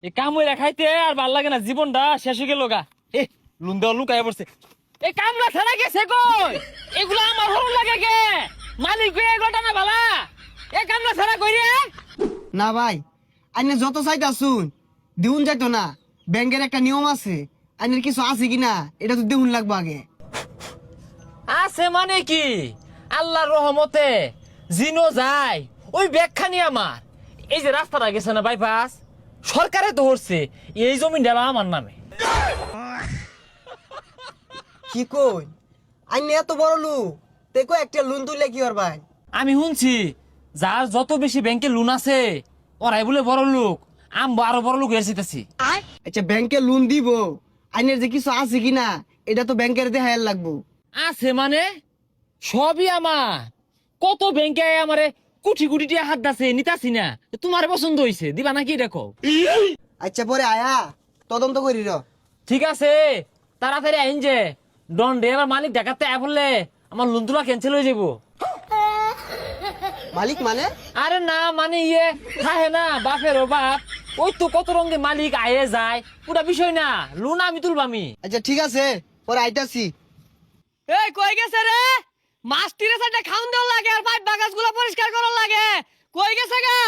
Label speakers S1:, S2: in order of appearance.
S1: এই কাম হইরা খাইতে আর ভাল লাগে না, জীবনটা শেষ হয়ে গেল গা। এ লুন দেওয়া লুকায় পড়ছে। এই কামলা ছাড়া গেছে কই? এগুলো আমার হল লাগে কে? মালিক এগুলো টানা ভালা। এই কামলা ছাড়া কই রে?
S2: না ভাই, আইনে যত চাইতা শুন দিউন যাইতো না। ব্যাংকের একটা নিয়ম আছে, আইনের কিছু আছে কিনা এটা তো দিউন লাগবে আগে।
S1: আছে মানে কি? আল্লাহর রহমতে জিনো যায় ওই ব্যাগখানি আমার। এই যে রাস্তাটা গেছে না বাইপাস, সরকারে তো হচ্ছে এই জমিনটা আমার নামে।
S2: কি কই আইনে এত বড় লোক দেখো একটা লোন তুললে কি আর ভাই?
S1: আমি শুনছি যার যত বেশি ব্যাংকে লোন আছে ওরাই বলে বড় লোক। আমি আরো বড় লোক এসেছি।
S2: আচ্ছা ব্যাংকে লোন দিব, আইনের যে কিছু আছে কিনা এটা তো ব্যাংকের দেখায় লাগবো।
S1: আছে মানে সবই আমার। কত ব্যাংকে আমারে কোটি কোটি টাকা হাত দাছে, নিতাছি না। তোমার পছন্দ হইছে, দিবা নাকি দেখো।
S2: আচ্ছা পরে আয়া তদন্ত করি র।
S1: ঠিক আছে, তাড়াতাড়ি আইন যে ডন ডে এবার মালিক দেখাতে আয় বললে আমার লোন তোলা ক্যান্সেল হয়ে যাবো।
S2: মালিক মানে?
S1: আরে না মানে ইয়ে থাকে না বাপের ও বাপ, ওই তো কত রঙের মালিক আয়ে যায়, পুরা বিষয় না। লোন আমি তুলবামি।
S2: আচ্ছা ঠিক আছে পরে আইতাছি।
S3: এই কই গেছে রে? মাছ তীরে সাইডে খাউন দেওয়া লাগে আর পাইপ বাগাস গুলো পরিষ্কার করা লাগে। কই গেছে গা?